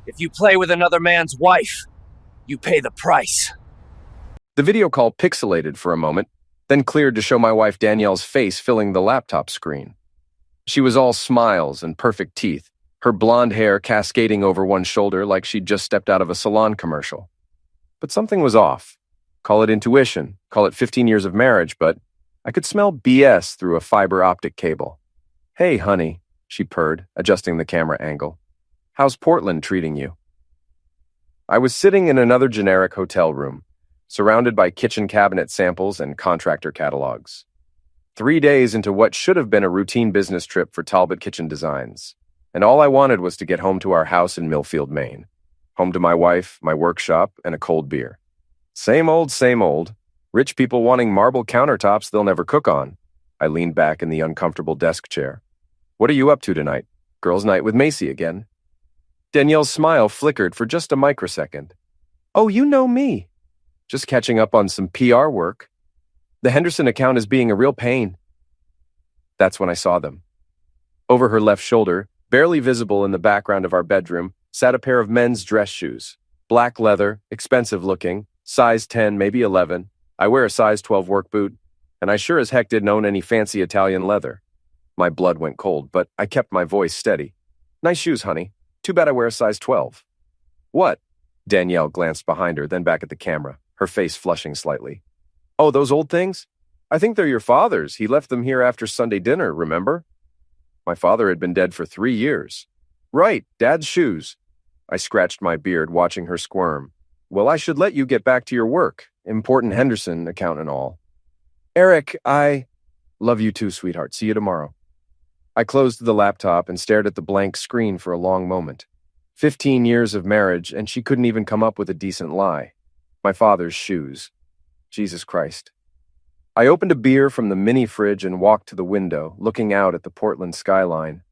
If you play with another man's wife, you pay the price. The video call pixelated for a moment, then cleared to show my wife Danielle's face filling the laptop screen. She was all smiles and perfect teeth, her blonde hair cascading over one shoulder like she'd just stepped out of a salon commercial. But something was off. Call it intuition, call it 15 years of marriage, but I could smell BS through a fiber optic cable. "Hey, honey," she purred, adjusting the camera angle. "How's Portland treating you?" I was sitting in another generic hotel room, surrounded by kitchen cabinet samples and contractor catalogs. 3 days into what should have been a routine business trip for Talbot Kitchen Designs, and all I wanted was to get home to our house in Millfield, Maine. Home to my wife, my workshop, and a cold beer. Same old, same old. Rich people wanting marble countertops they'll never cook on. I leaned back in the uncomfortable desk chair. "What are you up to tonight? Girls' night with Macy again?" Danielle's smile flickered for just a microsecond. "Oh, you know me. Just catching up on some PR work. The Henderson account is being a real pain." That's when I saw them. Over her left shoulder, barely visible in the background of our bedroom, sat a pair of men's dress shoes. Black leather, expensive looking, size 10, maybe 11. I wear a size 12 work boot, and I sure as heck didn't own any fancy Italian leather. My blood went cold, but I kept my voice steady. "Nice shoes, honey. Too bad I wear a size 12. "What?" Danielle glanced behind her, then back at the camera, her face flushing slightly. "Oh, those old things? I think they're your father's. He left them here after Sunday dinner, remember?" My father had been dead for 3 years. "Right, Dad's shoes." I scratched my beard, watching her squirm. "Well, I should let you get back to your work. Important Henderson account and all." "Eric, I love you too, sweetheart. See you tomorrow." I closed the laptop and stared at the blank screen for a long moment. 15 years of marriage, and she couldn't even come up with a decent lie. My father's shoes. Jesus Christ. I opened a beer from the mini fridge and walked to the window, looking out at the Portland skyline.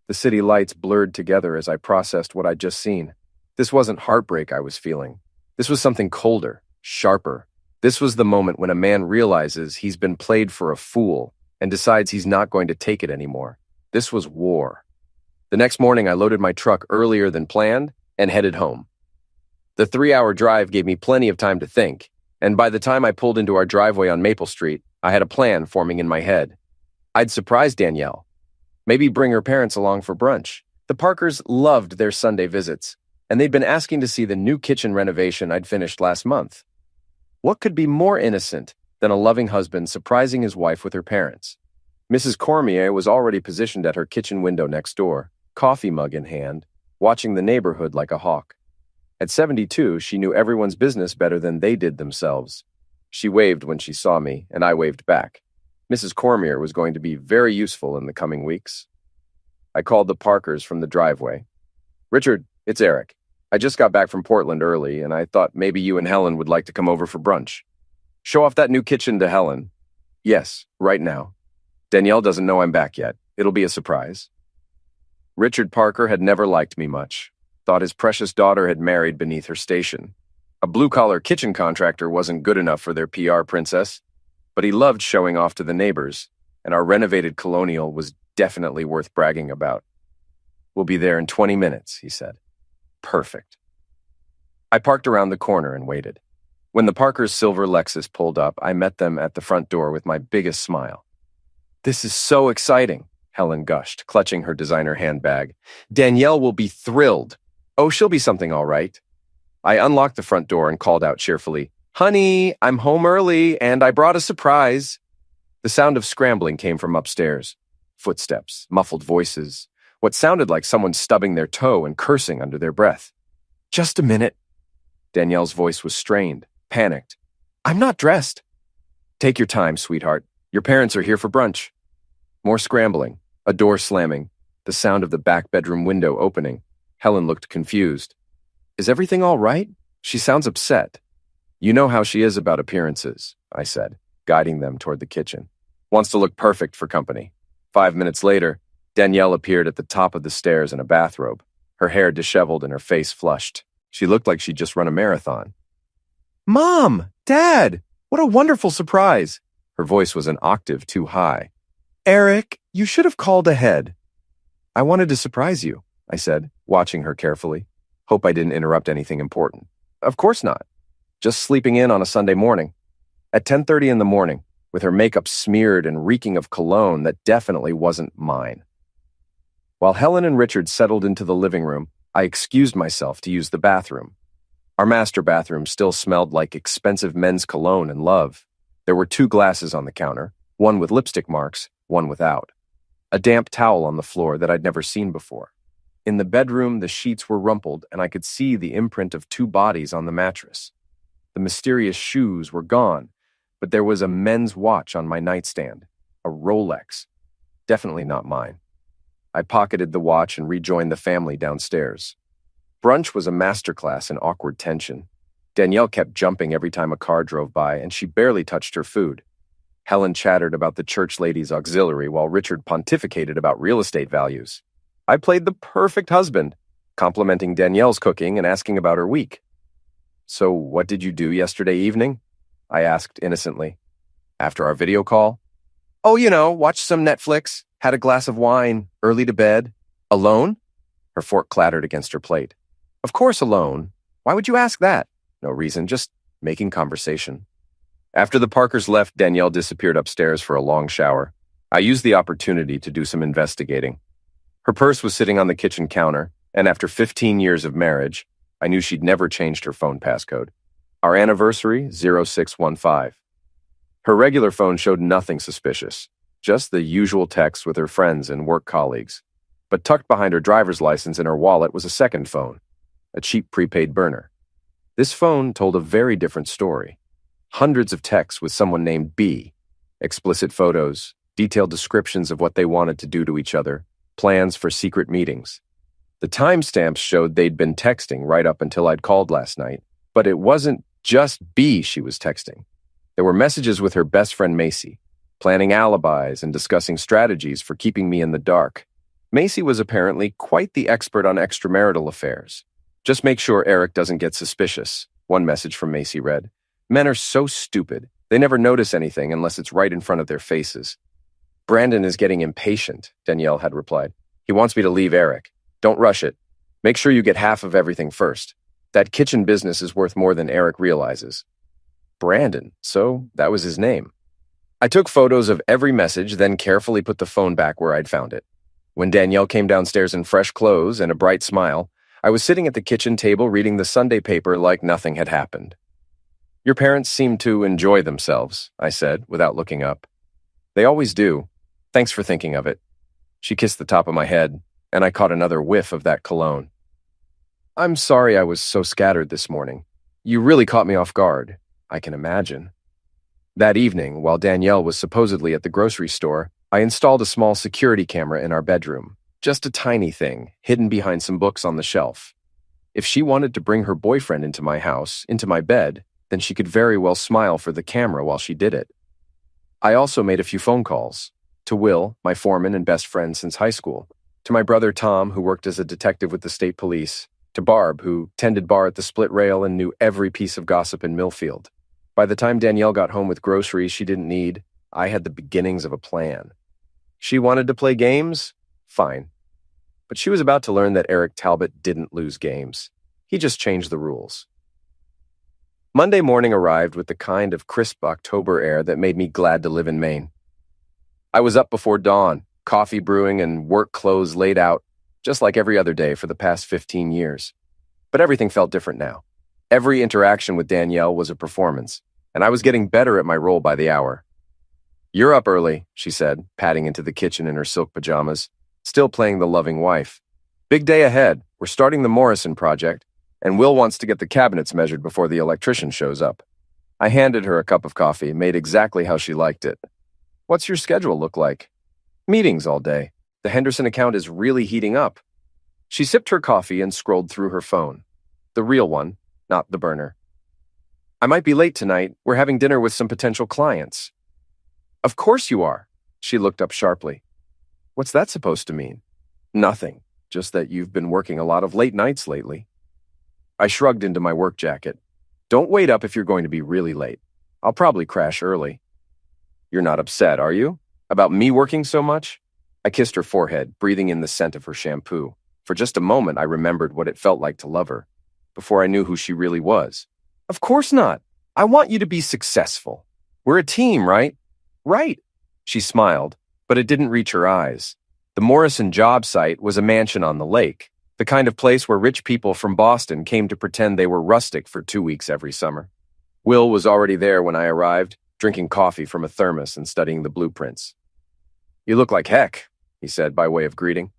The city lights blurred together as I processed what I'd just seen. This wasn't heartbreak I was feeling. This was something colder, sharper. This was the moment when a man realizes he's been played for a fool and decides he's not going to take it anymore. This was war. The next morning, I loaded my truck earlier than planned and headed home. The 3-hour drive gave me plenty of time to think, and by the time I pulled into our driveway on Maple Street, I had a plan forming in my head. I'd surprise Danielle. Maybe bring her parents along for brunch. The Parkers loved their Sunday visits, and they'd been asking to see the new kitchen renovation I'd finished last month. What could be more innocent than a loving husband surprising his wife with her parents? Mrs. Cormier was already positioned at her kitchen window next door, coffee mug in hand, watching the neighborhood like a hawk. At 72, she knew everyone's business better than they did themselves. She waved when she saw me, and I waved back. Mrs. Cormier was going to be very useful in the coming weeks. I called the Parkers from the driveway. "Richard, it's Eric. I just got back from Portland early, and I thought maybe you and Helen would like to come over for brunch. Show off that new kitchen to Helen." "Yes, right now. Danielle doesn't know I'm back yet. It'll be a surprise." Richard Parker had never liked me much. Thought his precious daughter had married beneath her station. A blue-collar kitchen contractor wasn't good enough for their PR princess, but he loved showing off to the neighbors, and our renovated colonial was definitely worth bragging about. "We'll be there in 20 minutes, he said. Perfect. I parked around the corner and waited. When the Parkers' silver Lexus pulled up, I met them at the front door with my biggest smile. "This is so exciting," Helen gushed, clutching her designer handbag. "Danielle will be thrilled. Oh, she'll be something all right." I unlocked the front door and called out cheerfully, "Honey, I'm home early, and I brought a surprise." The sound of scrambling came from upstairs. Footsteps, muffled voices, what sounded like someone stubbing their toe and cursing under their breath. "Just a minute." Danielle's voice was strained, panicked. "I'm not dressed." "Take your time, sweetheart. Your parents are here for brunch." More scrambling, a door slamming, the sound of the back bedroom window opening. Helen looked confused. "Is everything all right? She sounds upset." "You know how she is about appearances," I said, guiding them toward the kitchen. "Wants to look perfect for company." 5 minutes later, Danielle appeared at the top of the stairs in a bathrobe, her hair disheveled and her face flushed. She looked like she'd just run a marathon. "Mom! Dad! What a wonderful surprise!" Her voice was an octave too high. "Eric, you should have called ahead." "I wanted to surprise you," I said, watching her carefully. Hope I didn't interrupt anything important. Of course not. Just sleeping in on a Sunday morning. At 10:30 in the morning, with her makeup smeared and reeking of cologne that definitely wasn't mine. While Helen and Richard settled into the living room, I excused myself to use the bathroom. Our master bathroom still smelled like expensive men's cologne and love. There were 2 glasses on the counter, one with lipstick marks, one without. A damp towel on the floor that I'd never seen before. In the bedroom, the sheets were rumpled, and I could see the imprint of 2 bodies on the mattress. The mysterious shoes were gone, but there was a men's watch on my nightstand, a Rolex. Definitely not mine. I pocketed the watch and rejoined the family downstairs. Brunch was a masterclass in awkward tension. Danielle kept jumping every time a car drove by, and she barely touched her food. Helen chattered about the church ladies' auxiliary while Richard pontificated about real estate values. I played the perfect husband, complimenting Danielle's cooking and asking about her week. "So what did you do yesterday evening?" I asked innocently. "After our video call?" "Oh, watched some Netflix, had a glass of wine, early to bed." "Alone?" Her fork clattered against her plate. "Of course alone. Why would you ask that?" "No reason, just making conversation." After the Parkers left, Danielle disappeared upstairs for a long shower. I used the opportunity to do some investigating. Her purse was sitting on the kitchen counter, and after 15 years of marriage, I knew she'd never changed her phone passcode. Our anniversary, 0615. Her regular phone showed nothing suspicious, just the usual texts with her friends and work colleagues. But tucked behind her driver's license in her wallet was a second phone, a cheap prepaid burner. This phone told a very different story. Hundreds of texts with someone named B, explicit photos, detailed descriptions of what they wanted to do to each other, plans for secret meetings. The timestamps showed they'd been texting right up until I'd called last night, but it wasn't just B she was texting. There were messages with her best friend Macy, planning alibis and discussing strategies for keeping me in the dark. Macy was apparently quite the expert on extramarital affairs. "Just make sure Eric doesn't get suspicious," one message from Macy read. "Men are so stupid. They never notice anything unless it's right in front of their faces." "Brandon is getting impatient," Danielle had replied. "He wants me to leave Eric. Don't rush it. Make sure you get half of everything first. That kitchen business is worth more than Eric realizes." Brandon, so that was his name. I took photos of every message, then carefully put the phone back where I'd found it. When Danielle came downstairs in fresh clothes and a bright smile, I was sitting at the kitchen table reading the Sunday paper like nothing had happened. "Your parents seem to enjoy themselves," I said, without looking up. "They always do. Thanks for thinking of it." She kissed the top of my head, and I caught another whiff of that cologne. "I'm sorry I was so scattered this morning. You really caught me off guard. I can imagine." That evening, while Danielle was supposedly at the grocery store, I installed a small security camera in our bedroom. Just a tiny thing, hidden behind some books on the shelf. If she wanted to bring her boyfriend into my house, into my bed, then she could very well smile for the camera while she did it. I also made a few phone calls. To Will, my foreman and best friend since high school. To my brother Tom, who worked as a detective with the state police. To Barb, who tended bar at the Split Rail and knew every piece of gossip in Millfield. By the time Danielle got home with groceries she didn't need, I had the beginnings of a plan. She wanted to play games? Fine. But she was about to learn that Eric Talbot didn't lose games. He just changed the rules. Monday morning arrived with the kind of crisp October air that made me glad to live in Maine. I was up before dawn, coffee brewing and work clothes laid out, just like every other day for the past 15 years. But everything felt different now. Every interaction with Danielle was a performance, and I was getting better at my role by the hour. "You're up early," she said, padding into the kitchen in her silk pajamas, still playing the loving wife. "Big day ahead. We're starting the Morrison project, and Will wants to get the cabinets measured before the electrician shows up." I handed her a cup of coffee, made exactly how she liked it. "What's your schedule look like?" "Meetings all day. The Henderson account is really heating up." She sipped her coffee and scrolled through her phone. The real one, not the burner. "I might be late tonight. We're having dinner with some potential clients." "Of course you are." She looked up sharply. "What's that supposed to mean?" "Nothing. Just that you've been working a lot of late nights lately." I shrugged into my work jacket. "Don't wait up if you're going to be really late. I'll probably crash early." "You're not upset, are you? About me working so much?" I kissed her forehead, breathing in the scent of her shampoo. For just a moment, I remembered what it felt like to love her, before I knew who she really was. Of course not. I want you to be successful. We're a team, right? Right. She smiled, but it didn't reach her eyes. The Morrison job site was a mansion on the lake, the kind of place where rich people from Boston came to pretend they were rustic for 2 weeks every summer. Will was already there when I arrived, drinking coffee from a thermos and studying the blueprints. "You look like heck," he said by way of greeting.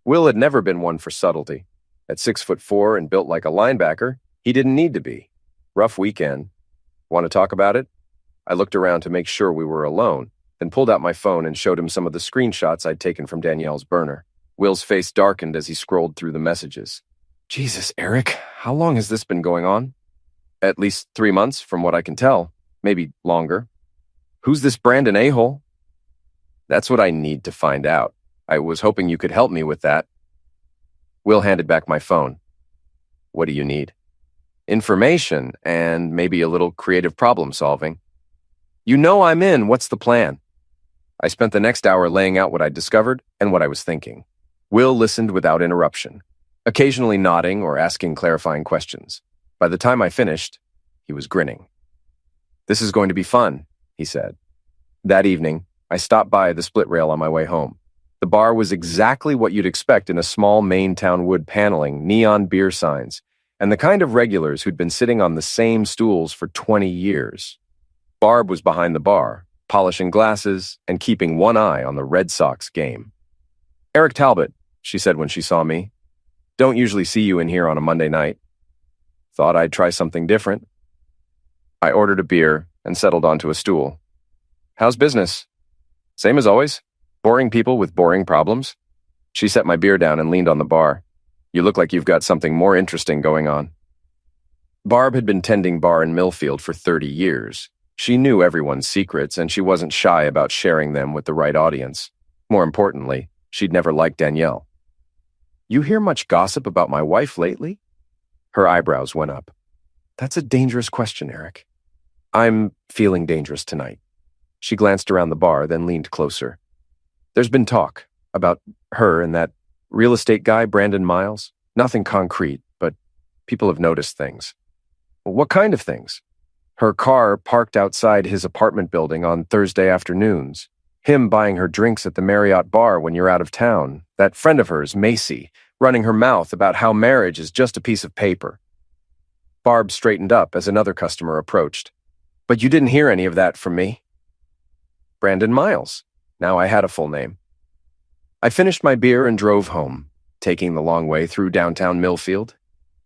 Will had never been one for subtlety. At 6'4" and built like a linebacker, he didn't need to be. Rough weekend. Want to talk about it? I looked around to make sure we were alone, then pulled out my phone and showed him some of the screenshots I'd taken from Danielle's burner. Will's face darkened as he scrolled through the messages. "Jesus, Eric, how long has this been going on?" "At least 3 months, from what I can tell. Maybe longer." "Who's this Brandon a-hole?" "That's what I need to find out. I was hoping you could help me with that." Will handed back my phone. "What do you need?" "Information, and maybe a little creative problem solving." "You know I'm in. What's the plan?" I spent the next hour laying out what I'd discovered and what I was thinking. Will listened without interruption, occasionally nodding or asking clarifying questions. By the time I finished, he was grinning. "This is going to be fun," he said. That evening, I stopped by the split rail on my way home. The bar was exactly what you'd expect in a small Maine town wood paneling, neon beer signs, and the kind of regulars who'd been sitting on the same stools for 20 years. Barb was behind the bar, polishing glasses and keeping one eye on the Red Sox game. "Eric Talbot," she said when she saw me. "Don't usually see you in here on a Monday night. Thought I'd try something different." I ordered a beer and settled onto a stool. "How's business?" "Same as always. Boring people with boring problems." She set my beer down and leaned on the bar. "You look like you've got something more interesting going on." Barb had been tending bar in Millfield for 30 years. She knew everyone's secrets, and she wasn't shy about sharing them with the right audience. More importantly, she'd never liked Danielle. "You hear much gossip about my wife lately?" Her eyebrows went up. "That's a dangerous question, Eric." "I'm feeling dangerous tonight." She glanced around the bar, then leaned closer. "There's been talk about her and that real estate guy, Brandon Miles. Nothing concrete, but people have noticed things." "What kind of things?" "Her car parked outside his apartment building on Thursday afternoons. Him buying her drinks at the Marriott bar when you're out of town. That friend of hers, Macy, running her mouth about how marriage is just a piece of paper." Barb straightened up as another customer approached. "But you didn't hear any of that from me." "Brandon Miles." Now I had a full name. I finished my beer and drove home, taking the long way through downtown Millfield.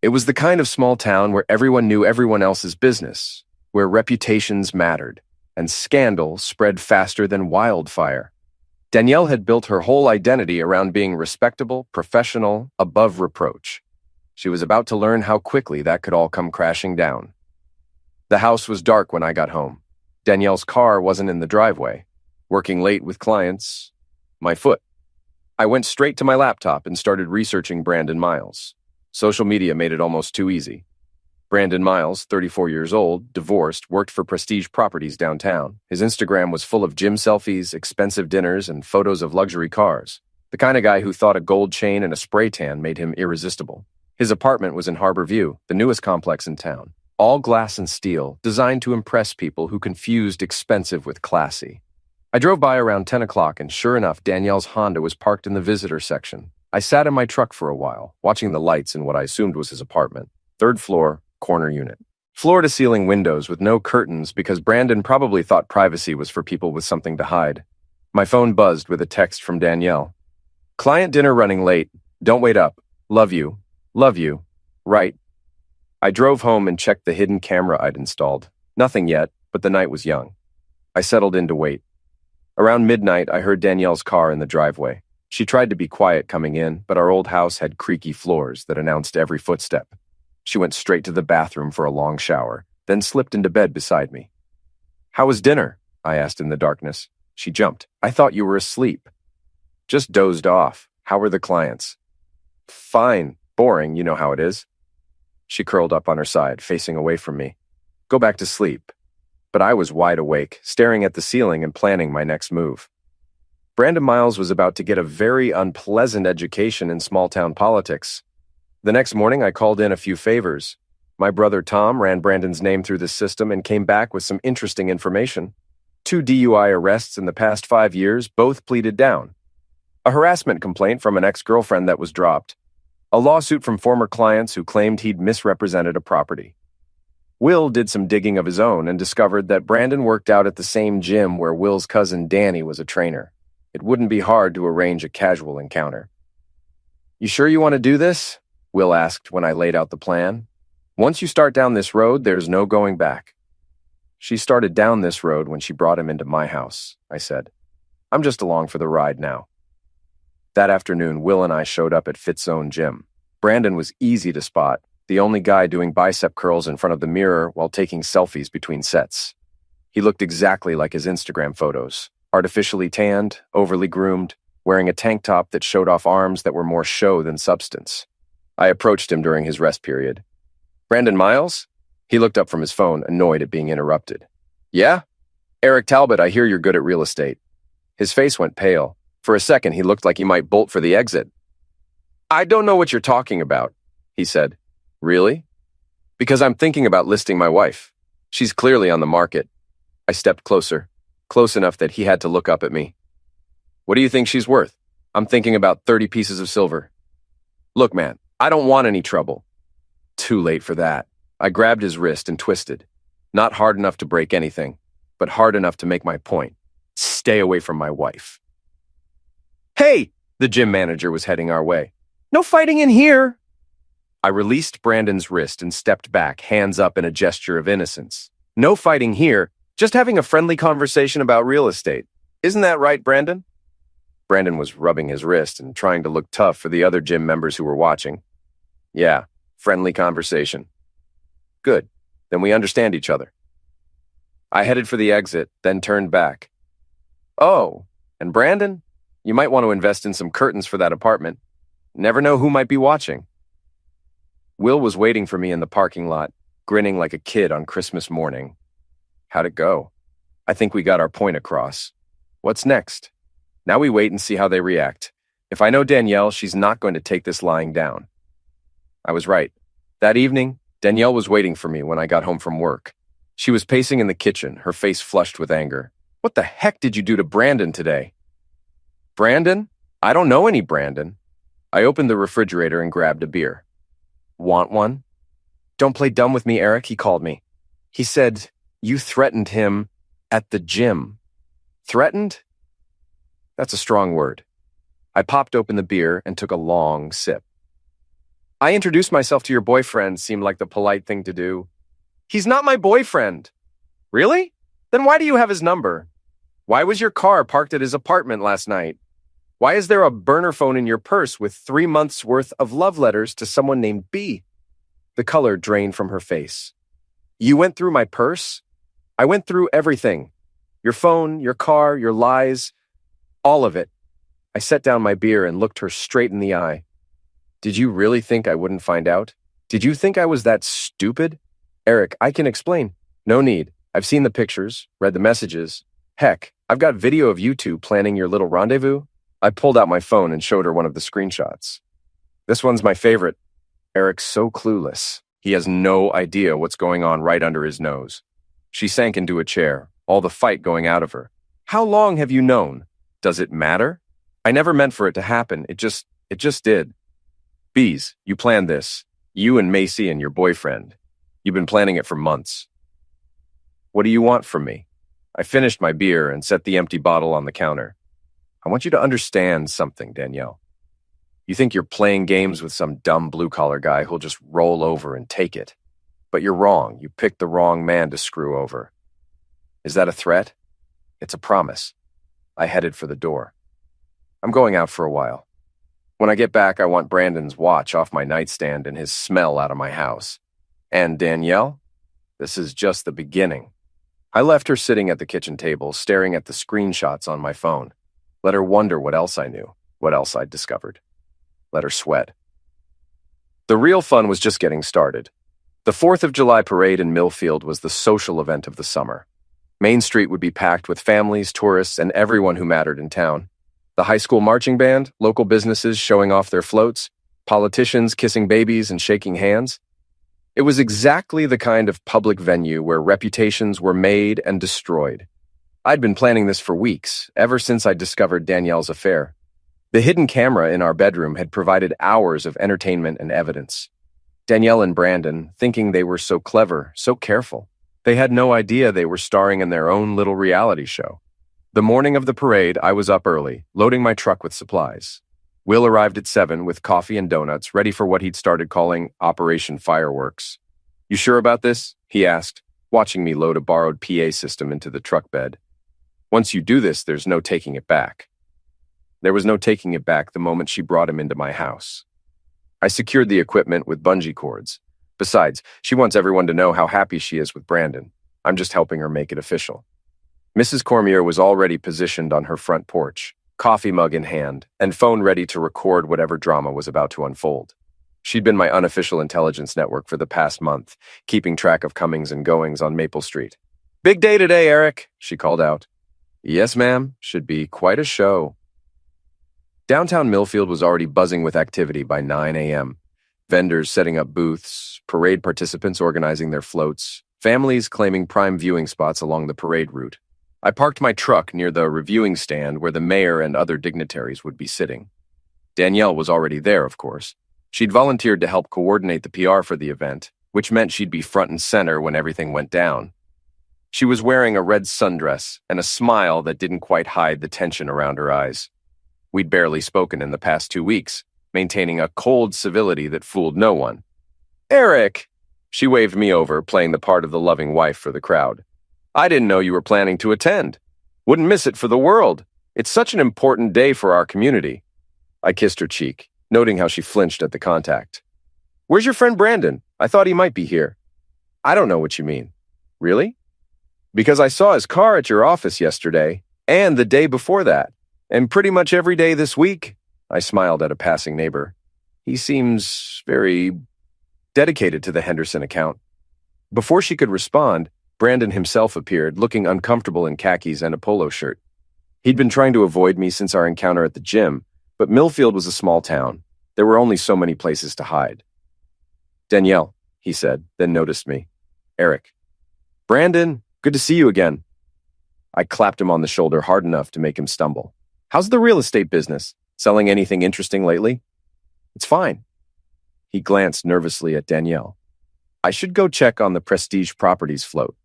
It was the kind of small town where everyone knew everyone else's business, where reputations mattered, and scandal spread faster than wildfire. Danielle had built her whole identity around being respectable, professional, above reproach. She was about to learn how quickly that could all come crashing down. The house was dark when I got home. Danielle's car wasn't in the driveway. Working late with clients, my foot. I went straight to my laptop and started researching Brandon Miles. Social media made it almost too easy. Brandon Miles, 34 years old, divorced, worked for Prestige Properties downtown. His Instagram was full of gym selfies, expensive dinners, and photos of luxury cars. The kind of guy who thought a gold chain and a spray tan made him irresistible. His apartment was in Harbor View, the newest complex in town. All glass and steel, designed to impress people who confused expensive with classy. I drove by around 10 o'clock, and sure enough, Danielle's Honda was parked in the visitor section. I sat in my truck for a while, watching the lights in what I assumed was his apartment. 3rd floor, corner unit. Floor-to-ceiling windows with no curtains because Brandon probably thought privacy was for people with something to hide. My phone buzzed with a text from Danielle. "Client dinner running late. Don't wait up. Love you. Love you. Right." I drove home and checked the hidden camera I'd installed. Nothing yet, but the night was young. I settled in to wait. Around midnight, I heard Danielle's car in the driveway. She tried to be quiet coming in, but our old house had creaky floors that announced every footstep. She went straight to the bathroom for a long shower, then slipped into bed beside me. "How was dinner?" I asked in the darkness. She jumped. "I thought you were asleep." "Just dozed off. How were the clients?" "Fine. Boring, you know how it is." She curled up on her side, facing away from me. "Go back to sleep." But I was wide awake, staring at the ceiling and planning my next move. Brandon Miles was about to get a very unpleasant education in small-town politics. The next morning, I called in a few favors. My brother Tom ran Brandon's name through the system and came back with some interesting information. 2 DUI arrests in the past 5 years, both pleaded down. A harassment complaint from an ex-girlfriend that was dropped. A lawsuit from former clients who claimed he'd misrepresented a property. Will did some digging of his own and discovered that Brandon worked out at the same gym where Will's cousin Danny was a trainer. It wouldn't be hard to arrange a casual encounter. "You sure you want to do this?" Will asked when I laid out the plan. "Once you start down this road, there's no going back." "She started down this road when she brought him into my house," I said. "I'm just along for the ride now." That afternoon, Will and I showed up at Fit's own gym. Brandon was easy to spot, the only guy doing bicep curls in front of the mirror while taking selfies between sets. He looked exactly like his Instagram photos, artificially tanned, overly groomed, wearing a tank top that showed off arms that were more show than substance. I approached him during his rest period. "Brandon Miles?" He looked up from his phone, annoyed at being interrupted. "Yeah? Eric Talbot, I hear you're good at real estate." His face went pale. For a second, he looked like he might bolt for the exit. "I don't know what you're talking about," he said. "Really?" "Because I'm thinking about listing my wife. She's clearly on the market." I stepped closer, close enough that he had to look up at me. "What do you think she's worth?" "I'm thinking about 30 pieces of silver." "Look, man, I don't want any trouble." Too late for that. I grabbed his wrist and twisted. Not hard enough to break anything, but hard enough to make my point. Stay away from my wife. "Hey!" The gym manager was heading our way. "No fighting in here!" I released Brandon's wrist and stepped back, hands up in a gesture of innocence. "No fighting here, just having a friendly conversation about real estate. Isn't that right, Brandon?" Brandon was rubbing his wrist and trying to look tough for the other gym members who were watching. "Yeah, friendly conversation." "Good, then we understand each other." I headed for the exit, then turned back. "Oh, and Brandon? You might want to invest in some curtains for that apartment. Never know who might be watching." Will was waiting for me in the parking lot, grinning like a kid on Christmas morning. "How'd it go?" "I think we got our point across." "What's next?" "Now we wait and see how they react. If I know Danielle, she's not going to take this lying down." I was right. That evening, Danielle was waiting for me when I got home from work. She was pacing in the kitchen, her face flushed with anger. "What the heck did you do to Brandon today?" "Brandon? I don't know any Brandon." I opened the refrigerator and grabbed a beer. "Want one?" "Don't play dumb with me, Eric," he called me. He said, "You threatened him at the gym." Threatened? That's a strong word. I popped open the beer and took a long sip. "I introduced myself to your boyfriend," seemed like the polite thing to do. "He's not my boyfriend." "Really? Then why do you have his number? Why was your car parked at his apartment last night? Why is there a burner phone in your purse with 3 months' worth of love letters to someone named B?" The color drained from her face. "You went through my purse?" "I went through everything. Your phone, your car, your lies, all of it." I set down my beer and looked her straight in the eye. "Did you really think I wouldn't find out? Did you think I was that stupid?" "Eric, I can explain." "No need. I've seen the pictures, read the messages. Heck, I've got video of you two planning your little rendezvous." I pulled out my phone and showed her one of the screenshots. "This one's my favorite." Eric's so clueless. He has no idea what's going on right under his nose. She sank into a chair, all the fight going out of her. "How long have you known? Does it matter? I never meant for it to happen. It just did. Bees, you planned this. You and Macy and your boyfriend. You've been planning it for months." "What do you want from me?" I finished my beer and set the empty bottle on the counter. "I want you to understand something, Danielle. You think you're playing games with some dumb blue-collar guy who'll just roll over and take it. But you're wrong. You picked the wrong man to screw over." "Is that a threat?" "It's a promise." I headed for the door. "I'm going out for a while. When I get back, I want Brandon's watch off my nightstand and his smell out of my house. And Danielle, this is just the beginning." I left her sitting at the kitchen table, staring at the screenshots on my phone. Let her wonder what else I knew, what else I'd discovered. Let her sweat. The real fun was just getting started. The 4th of July parade in Millfield was the social event of the summer. Main Street would be packed with families, tourists, and everyone who mattered in town. The high school marching band, local businesses showing off their floats, politicians kissing babies and shaking hands. It was exactly the kind of public venue where reputations were made and destroyed. I'd been planning this for weeks, ever since I discovered Danielle's affair. The hidden camera in our bedroom had provided hours of entertainment and evidence. Danielle and Brandon, thinking they were so clever, so careful. They had no idea they were starring in their own little reality show. The morning of the parade, I was up early, loading my truck with supplies. Will arrived at 7 with coffee and donuts, ready for what he'd started calling Operation Fireworks. "You sure about this?" he asked, watching me load a borrowed PA system into the truck bed. "Once you do this, there's no taking it back." There was no taking it back the moment she brought him into my house. I secured the equipment with bungee cords. Besides, she wants everyone to know how happy she is with Brandon. I'm just helping her make it official. Mrs. Cormier was already positioned on her front porch, coffee mug in hand, and phone ready to record whatever drama was about to unfold. She'd been my unofficial intelligence network for the past month, keeping track of comings and goings on Maple Street. "Big day today, Eric," she called out. "Yes, ma'am. Should be quite a show." Downtown Millfield was already buzzing with activity by 9 a.m. Vendors setting up booths, parade participants organizing their floats, families claiming prime viewing spots along the parade route. I parked my truck near the reviewing stand where the mayor and other dignitaries would be sitting. Danielle was already there, of course. She'd volunteered to help coordinate the PR for the event, which meant she'd be front and center when everything went down. She was wearing a red sundress and a smile that didn't quite hide the tension around her eyes. We'd barely spoken in the past 2 weeks, maintaining a cold civility that fooled no one. "Eric!" She waved me over, playing the part of the loving wife for the crowd. "I didn't know you were planning to attend. Wouldn't miss it for the world. It's such an important day for our community." I kissed her cheek, noting how she flinched at the contact. "Where's your friend Brandon? I thought he might be here." "I don't know what you mean." "Really?" "Because I saw his car at your office yesterday, and the day before that, and pretty much every day this week." I smiled at a passing neighbor. "He seems very dedicated to the Henderson account." Before she could respond, Brandon himself appeared, looking uncomfortable in khakis and a polo shirt. He'd been trying to avoid me since our encounter at the gym, but Millfield was a small town. There were only so many places to hide. "Danielle," he said, then noticed me. "Eric." "Brandon, good to see you again." I clapped him on the shoulder hard enough to make him stumble. "How's the real estate business? Selling anything interesting lately?" "It's fine." He glanced nervously at Danielle. "I should go check on the Prestige Properties float."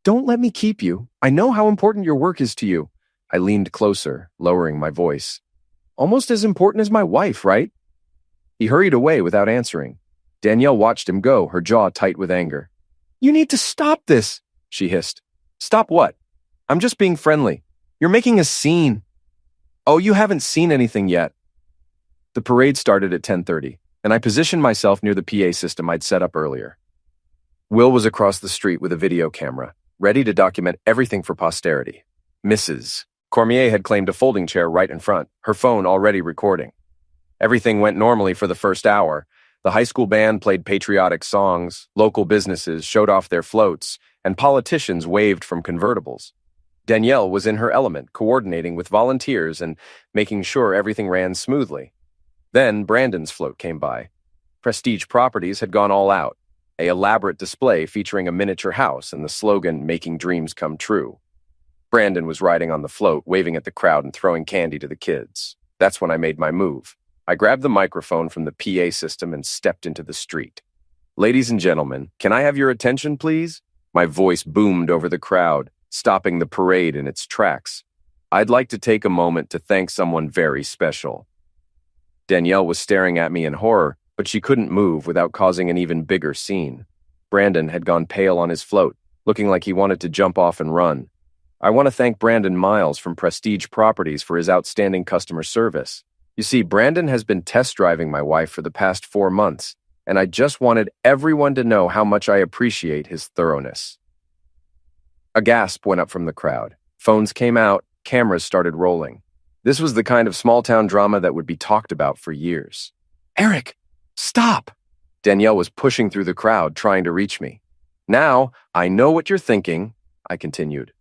"Don't let me keep you. I know how important your work is to you." I leaned closer, lowering my voice. "Almost as important as my wife, right?" He hurried away without answering. Danielle watched him go, her jaw tight with anger. "You need to stop this," she hissed. "Stop what?" "I'm just being friendly. You're making a scene." "Oh, you haven't seen anything yet." The parade started at 10:30, and I positioned myself near the PA system I'd set up earlier. Will was across the street with a video camera, ready to document everything for posterity. Mrs. Cormier had claimed a folding chair right in front, her phone already recording. Everything went normally for the first hour. The high school band played patriotic songs, local businesses showed off their floats, and politicians waved from convertibles. Danielle was in her element, coordinating with volunteers and making sure everything ran smoothly. Then Brandon's float came by. Prestige Properties had gone all out, an elaborate display featuring a miniature house and the slogan, "Making Dreams Come True." Brandon was riding on the float, waving at the crowd and throwing candy to the kids. That's when I made my move. I grabbed the microphone from the PA system and stepped into the street. "Ladies and gentlemen, can I have your attention, please?" My voice boomed over the crowd, stopping the parade in its tracks. "I'd like to take a moment to thank someone very special." Danielle was staring at me in horror, but she couldn't move without causing an even bigger scene. Brandon had gone pale on his float, looking like he wanted to jump off and run. "I want to thank Brandon Miles from Prestige Properties for his outstanding customer service. You see, Brandon has been test driving my wife for the past 4 months, and I just wanted everyone to know how much I appreciate his thoroughness." A gasp went up from the crowd. Phones came out, cameras started rolling. This was the kind of small-town drama that would be talked about for years. "Eric, stop!" Danielle was pushing through the crowd, trying to reach me. "Now, I know what you're thinking," I continued.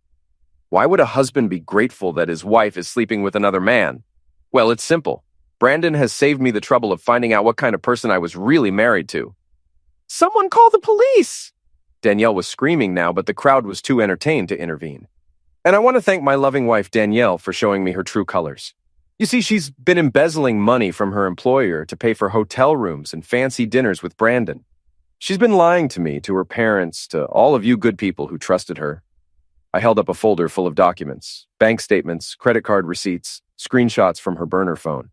"Why would a husband be grateful that his wife is sleeping with another man? Well, it's simple. Brandon has saved me the trouble of finding out what kind of person I was really married to. Someone call the police! Danielle was screaming now, but the crowd was too entertained to intervene. And I want to thank my loving wife, Danielle, for showing me her true colors. You see, she's been embezzling money from her employer to pay for hotel rooms and fancy dinners with Brandon. She's been lying to me, to her parents, to all of you good people who trusted her. I held up a folder full of documents, bank statements, credit card receipts, screenshots from her burner phone.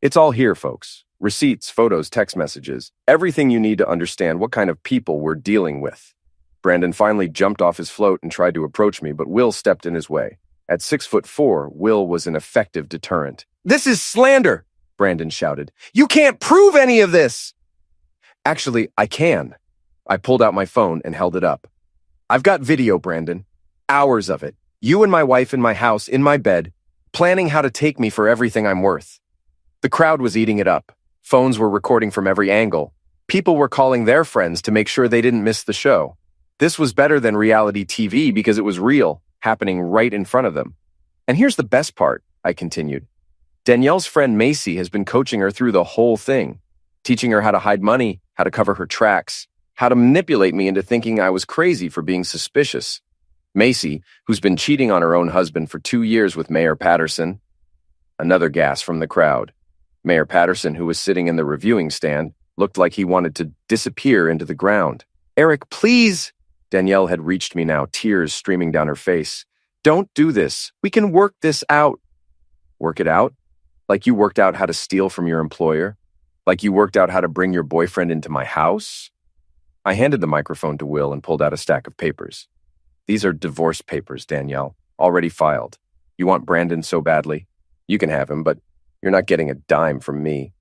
It's all here, folks. Receipts, photos, text messages, everything you need to understand what kind of people we're dealing with. Brandon finally jumped off his float and tried to approach me, but Will stepped in his way. At 6'4", Will was an effective deterrent. "This is slander!" Brandon shouted. "You can't prove any of this!" "Actually, I can." I pulled out my phone and held it up. "I've got video, Brandon. Hours of it. You and my wife in my house, in my bed, planning how to take me for everything I'm worth." The crowd was eating it up. Phones were recording from every angle. People were calling their friends to make sure they didn't miss the show. This was better than reality TV because it was real, happening right in front of them. And here's the best part, I continued. Danielle's friend Macy has been coaching her through the whole thing, teaching her how to hide money, how to cover her tracks, how to manipulate me into thinking I was crazy for being suspicious. Macy, who's been cheating on her own husband for 2 years with Mayor Patterson. Another gasp from the crowd. Mayor Patterson, who was sitting in the reviewing stand, looked like he wanted to disappear into the ground. "Eric, please!" Danielle had reached me now, tears streaming down her face. "Don't do this. We can work this out." Work it out? Like you worked out how to steal from your employer? Like you worked out how to bring your boyfriend into my house? I handed the microphone to Will and pulled out a stack of papers. "These are divorce papers, Danielle, already filed. You want Brandon so badly? You can have him, but you're not getting a dime from me."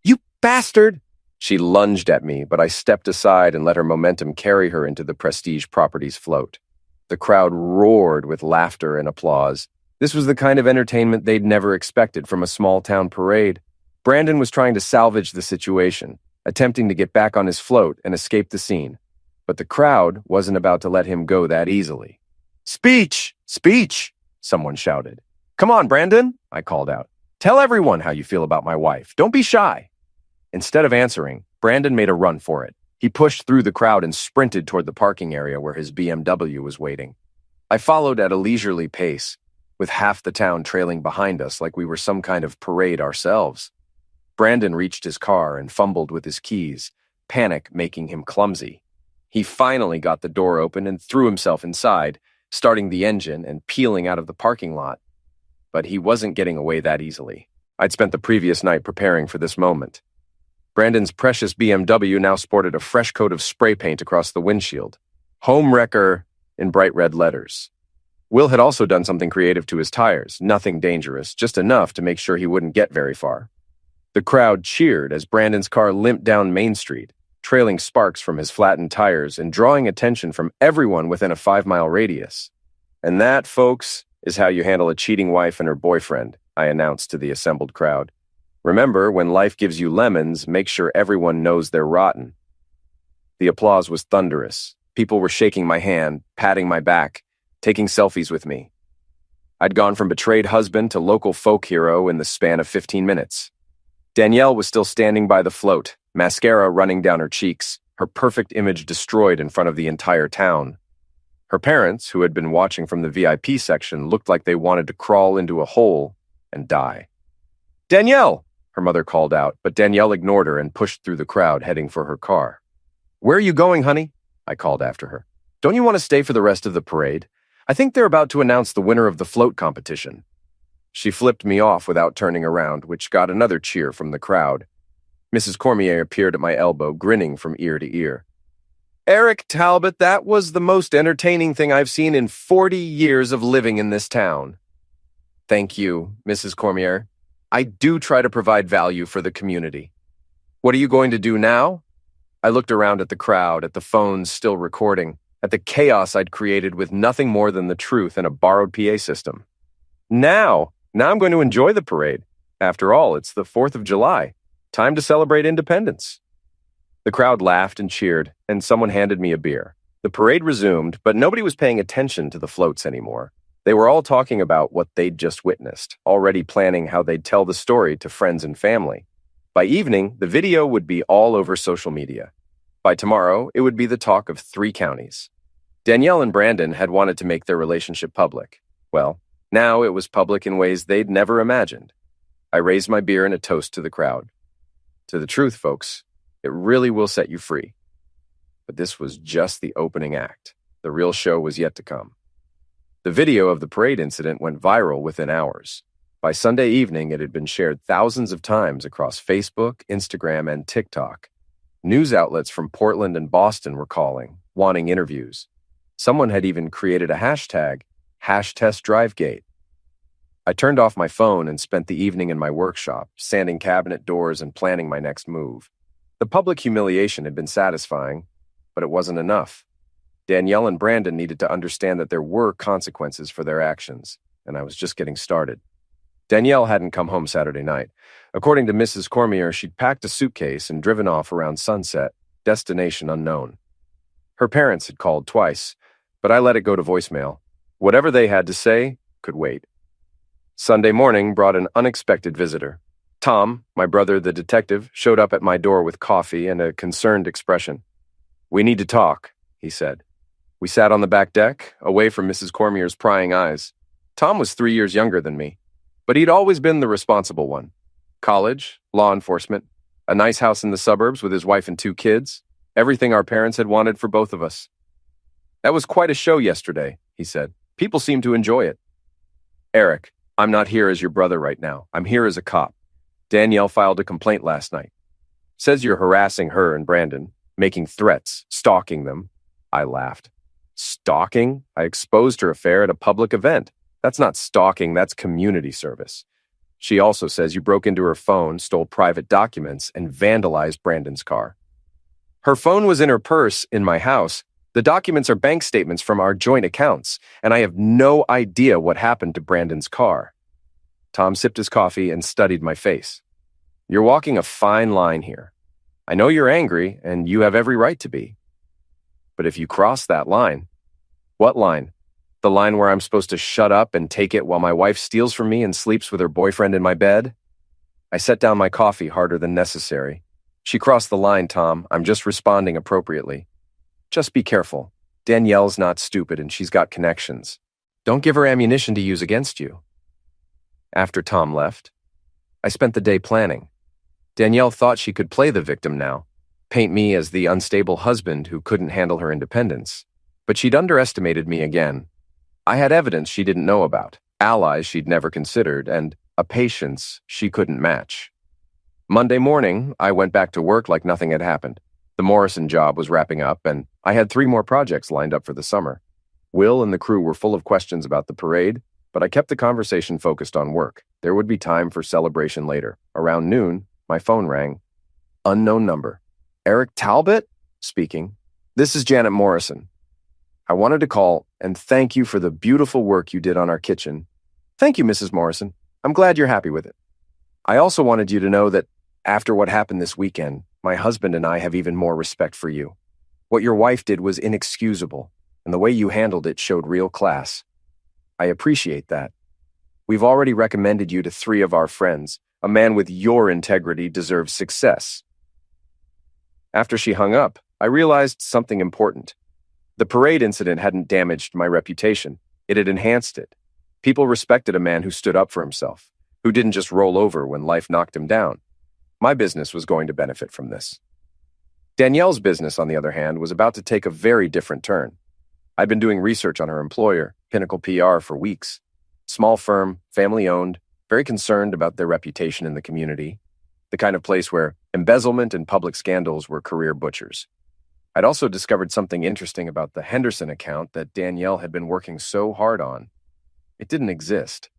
"You bastard!" She lunged at me, but I stepped aside and let her momentum carry her into the Prestige Properties float. The crowd roared with laughter and applause. This was the kind of entertainment they'd never expected from a small-town parade. Brandon was trying to salvage the situation, attempting to get back on his float and escape the scene. But the crowd wasn't about to let him go that easily. "Speech! Speech!" someone shouted. "Come on, Brandon," I called out. "Tell everyone how you feel about my wife. Don't be shy." Instead of answering, Brandon made a run for it. He pushed through the crowd and sprinted toward the parking area where his BMW was waiting. I followed at a leisurely pace, with half the town trailing behind us like we were some kind of parade ourselves. Brandon reached his car and fumbled with his keys, panic making him clumsy. He finally got the door open and threw himself inside, starting the engine and peeling out of the parking lot. But he wasn't getting away that easily. I'd spent the previous night preparing for this moment. Brandon's precious BMW now sported a fresh coat of spray paint across the windshield. "Home Wrecker" in bright red letters. Will had also done something creative to his tires, nothing dangerous, just enough to make sure he wouldn't get very far. The crowd cheered as Brandon's car limped down Main Street, trailing sparks from his flattened tires and drawing attention from everyone within a 5-mile radius. "And that, folks, is how you handle a cheating wife and her boyfriend," I announced to the assembled crowd. "Remember, when life gives you lemons, make sure everyone knows they're rotten." The applause was thunderous. People were shaking my hand, patting my back, taking selfies with me. I'd gone from betrayed husband to local folk hero in the span of 15 minutes. Danielle was still standing by the float, mascara running down her cheeks, her perfect image destroyed in front of the entire town. Her parents, who had been watching from the VIP section, looked like they wanted to crawl into a hole and die. "Danielle!" her mother called out, but Danielle ignored her and pushed through the crowd, heading for her car. "Where are you going, honey?" I called after her. "Don't you want to stay for the rest of the parade? I think they're about to announce the winner of the float competition." She flipped me off without turning around, which got another cheer from the crowd. Mrs. Cormier appeared at my elbow, grinning from ear to ear. "Eric Talbot, that was the most entertaining thing I've seen in 40 years of living in this town." "Thank you, Mrs. Cormier. I do try to provide value for the community." "What are you going to do now?" I looked around at the crowd, at the phones still recording, at the chaos I'd created with nothing more than the truth and a borrowed PA system. Now I'm going to enjoy the parade. After all, it's the 4th of July. Time to celebrate independence. The crowd laughed and cheered, and someone handed me a beer. The parade resumed, but nobody was paying attention to the floats anymore. They were all talking about what they'd just witnessed, already planning how they'd tell the story to friends and family. By evening, the video would be all over social media. By tomorrow, it would be the talk of 3 counties. Danielle and Brandon had wanted to make their relationship public. Well, now it was public in ways they'd never imagined. I raised my beer in a toast to the crowd. To the truth, folks, it really will set you free. But this was just the opening act. The real show was yet to come. The video of the parade incident went viral within hours. By Sunday evening, it had been shared thousands of times across Facebook, Instagram, and TikTok. News outlets from Portland and Boston were calling, wanting interviews. Someone had even created a hashtag, #TestDriveGate. I turned off my phone and spent the evening in my workshop, sanding cabinet doors and planning my next move. The public humiliation had been satisfying, but it wasn't enough. Danielle and Brandon needed to understand that there were consequences for their actions, and I was just getting started. Danielle hadn't come home Saturday night. According to Mrs. Cormier, she'd packed a suitcase and driven off around sunset, destination unknown. Her parents had called twice, but I let it go to voicemail. Whatever they had to say could wait. Sunday morning brought an unexpected visitor. Tom, my brother the detective, showed up at my door with coffee and a concerned expression. "We need to talk," he said. We sat on the back deck, away from Mrs. Cormier's prying eyes. Tom was 3 years younger than me, but he'd always been the responsible one. College, law enforcement, a nice house in the suburbs with his wife and 2 kids, everything our parents had wanted for both of us. "That was quite a show yesterday," he said. "People seemed to enjoy it." "Eric, I'm not here as your brother right now. I'm here as a cop. Danielle filed a complaint last night. Says you're harassing her and Brandon, making threats, stalking them." I laughed. "Stalking? I exposed her affair at a public event. That's not stalking, that's community service." She also says you broke into her phone, stole private documents, and vandalized Brandon's car. "Her phone was in her purse in my house. The documents are bank statements from our joint accounts, and I have no idea what happened to Brandon's car." Tom sipped his coffee and studied my face. "You're walking a fine line here. I know you're angry, and you have every right to be. But if you cross that line..." "What line? The line where I'm supposed to shut up and take it while my wife steals from me and sleeps with her boyfriend in my bed?" I set down my coffee harder than necessary. "She crossed the line, Tom. I'm just responding appropriately. Just be careful. Danielle's not stupid and she's got connections. Don't give her ammunition to use against you." After Tom left, I spent the day planning. Danielle thought she could play the victim now, paint me as the unstable husband who couldn't handle her independence. But she'd underestimated me again. I had evidence she didn't know about, allies she'd never considered, and a patience she couldn't match. Monday morning, I went back to work like nothing had happened. The Morrison job was wrapping up, and I had 3 more projects lined up for the summer. Will and the crew were full of questions about the parade, but I kept the conversation focused on work. There would be time for celebration later. Around noon, my phone rang. Unknown number. "Eric Talbot?" Speaking. "This is Janet Morrison. I wanted to call and thank you for the beautiful work you did on our kitchen." "Thank you, Mrs. Morrison. I'm glad you're happy with it. I also wanted you to know that after what happened this weekend, my husband and I have even more respect for you. What your wife did was inexcusable, and the way you handled it showed real class. I appreciate that. We've already recommended you to 3 of our friends. A man with your integrity deserves success." After she hung up, I realized something important. The parade incident hadn't damaged my reputation. It had enhanced it. People respected a man who stood up for himself, who didn't just roll over when life knocked him down. My business was going to benefit from this. Danielle's business, on the other hand, was about to take a very different turn. I'd been doing research on her employer, Pinnacle PR, for weeks. Small firm, family-owned, very concerned about their reputation in the community, the kind of place where embezzlement and public scandals were career butchers. I'd also discovered something interesting about the Henderson account that Danielle had been working so hard on. It didn't exist.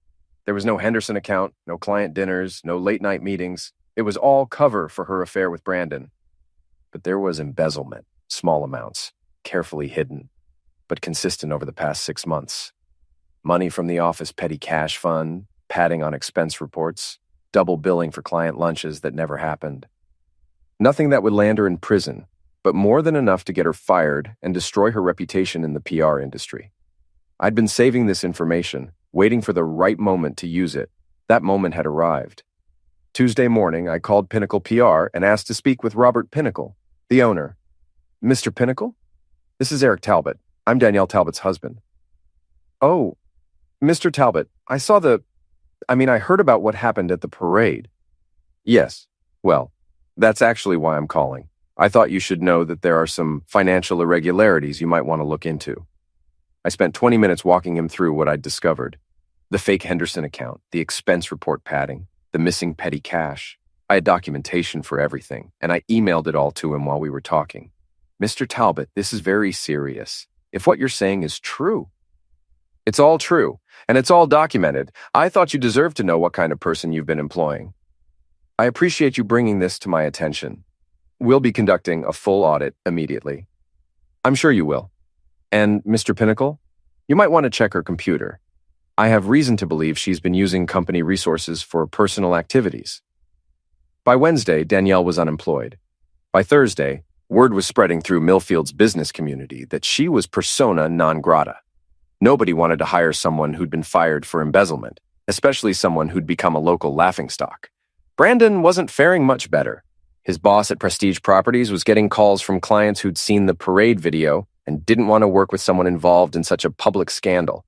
There was no Henderson account, no client dinners, no late-night meetings. It was all cover for her affair with Brandon. But there was embezzlement, small amounts, carefully hidden, but consistent over the past 6 months. Money from the office petty cash fund, padding on expense reports, double billing for client lunches that never happened. Nothing that would land her in prison, but more than enough to get her fired and destroy her reputation in the PR industry. I'd been saving this information, waiting for the right moment to use it. That moment had arrived. Tuesday morning, I called Pinnacle PR and asked to speak with Robert Pinnacle, the owner. Mr. Pinnacle? This is Eric Talbot. I'm Danielle Talbot's husband. Oh, Mr. Talbot, I heard about what happened at the parade. Yes. Well, that's actually why I'm calling. I thought you should know that there are some financial irregularities you might want to look into. I spent 20 minutes walking him through what I'd discovered. The fake Henderson account, the expense report padding, the missing petty cash. I had documentation for everything, and I emailed it all to him while we were talking. Mr. Talbot, this is very serious. If what you're saying is true. It's all true, and it's all documented. I thought you deserved to know what kind of person you've been employing. I appreciate you bringing this to my attention. We'll be conducting a full audit immediately. I'm sure you will. And, Mr. Pinnacle, you might want to check her computer. I have reason to believe she's been using company resources for personal activities. By Wednesday, Danielle was unemployed. By Thursday, word was spreading through Millfield's business community that she was persona non grata. Nobody wanted to hire someone who'd been fired for embezzlement, especially someone who'd become a local laughingstock. Brandon wasn't faring much better. His boss at Prestige Properties was getting calls from clients who'd seen the parade video and didn't want to work with someone involved in such a public scandal.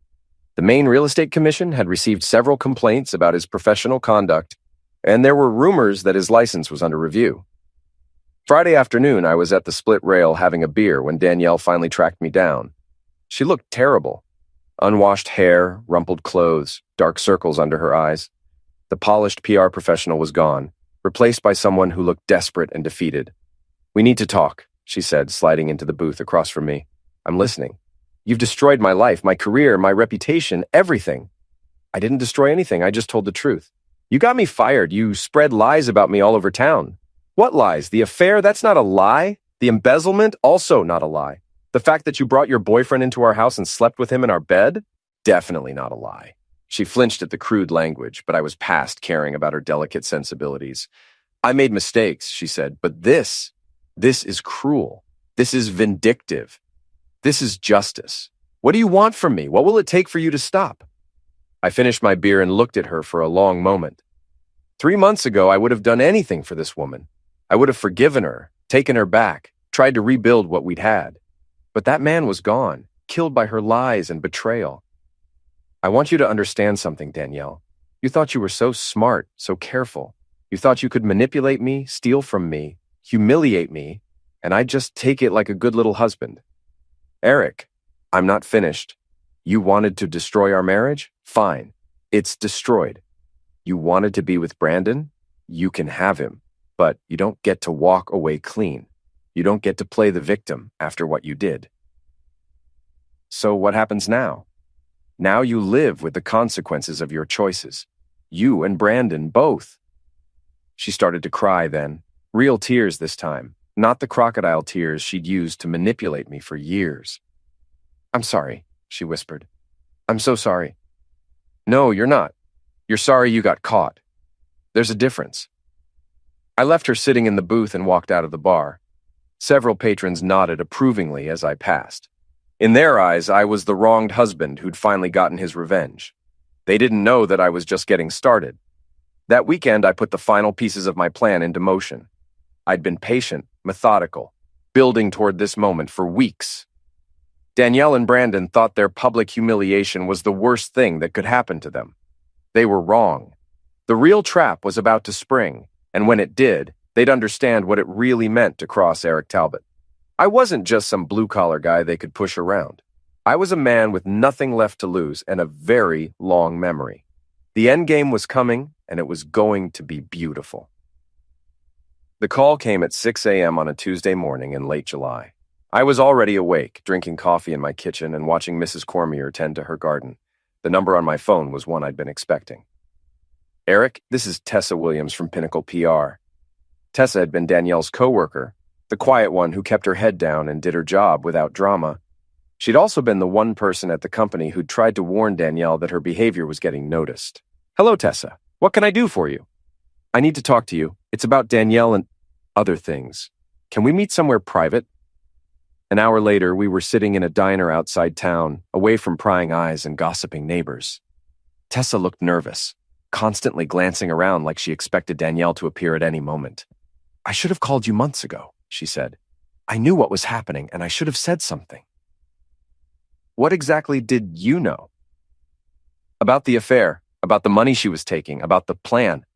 The Maine Real Estate Commission had received several complaints about his professional conduct, and there were rumors that his license was under review. Friday afternoon, I was at the Split Rail having a beer when Danielle finally tracked me down. She looked terrible. Unwashed hair, rumpled clothes, dark circles under her eyes. The polished PR professional was gone, replaced by someone who looked desperate and defeated. "We need to talk," she said, sliding into the booth across from me. "I'm listening. You've destroyed my life, my career, my reputation, everything." "I didn't destroy anything. I just told the truth. You got me fired. You spread lies about me all over town." "What lies? The affair? That's not a lie. The embezzlement? Also not a lie. The fact that you brought your boyfriend into our house and slept with him in our bed? Definitely not a lie." She flinched at the crude language, but I was past caring about her delicate sensibilities. "I made mistakes," she said, "but this is cruel. This is vindictive. This is justice. What do you want from me? What will it take for you to stop?" I finished my beer and looked at her for a long moment. 3 months ago, I would have done anything for this woman. I would have forgiven her, taken her back, tried to rebuild what we'd had. But that man was gone, killed by her lies and betrayal. "I want you to understand something, Danielle. You thought you were so smart, so careful. You thought you could manipulate me, steal from me, humiliate me, and I'd just take it like a good little husband. Eric, I'm not finished. You wanted to destroy our marriage? Fine. It's destroyed. You wanted to be with Brandon? You can have him. But you don't get to walk away clean. You don't get to play the victim after what you did." "So what happens now?" "Now you live with the consequences of your choices. You and Brandon both." She started to cry then. Real tears this time, not the crocodile tears she'd used to manipulate me for years. "I'm sorry," she whispered. "I'm so sorry." "No, you're not. You're sorry you got caught. There's a difference." I left her sitting in the booth and walked out of the bar. Several patrons nodded approvingly as I passed. In their eyes, I was the wronged husband who'd finally gotten his revenge. They didn't know that I was just getting started. That weekend, I put the final pieces of my plan into motion. I'd been patient, methodical, building toward this moment for weeks. Danielle and Brandon thought their public humiliation was the worst thing that could happen to them. They were wrong. The real trap was about to spring, and when it did, they'd understand what it really meant to cross Eric Talbot. I wasn't just some blue-collar guy they could push around. I was a man with nothing left to lose and a very long memory. The end game was coming, and it was going to be beautiful. The call came at 6 a.m. on a Tuesday morning in late July. I was already awake, drinking coffee in my kitchen and watching Mrs. Cormier tend to her garden. The number on my phone was one I'd been expecting. "Eric, this is Tessa Williams from Pinnacle PR." Tessa had been Danielle's coworker, the quiet one who kept her head down and did her job without drama. She'd also been the one person at the company who'd tried to warn Danielle that her behavior was getting noticed. "Hello, Tessa. What can I do for you?" "I need to talk to you. It's about Danielle and other things. Can we meet somewhere private?" An hour later, we were sitting in a diner outside town, away from prying eyes and gossiping neighbors. Tessa looked nervous, constantly glancing around like she expected Danielle to appear at any moment. "I should have called you months ago," she said. "I knew what was happening, and I should have said something." "What exactly did you know?" "About the affair, about the money she was taking, about the plan."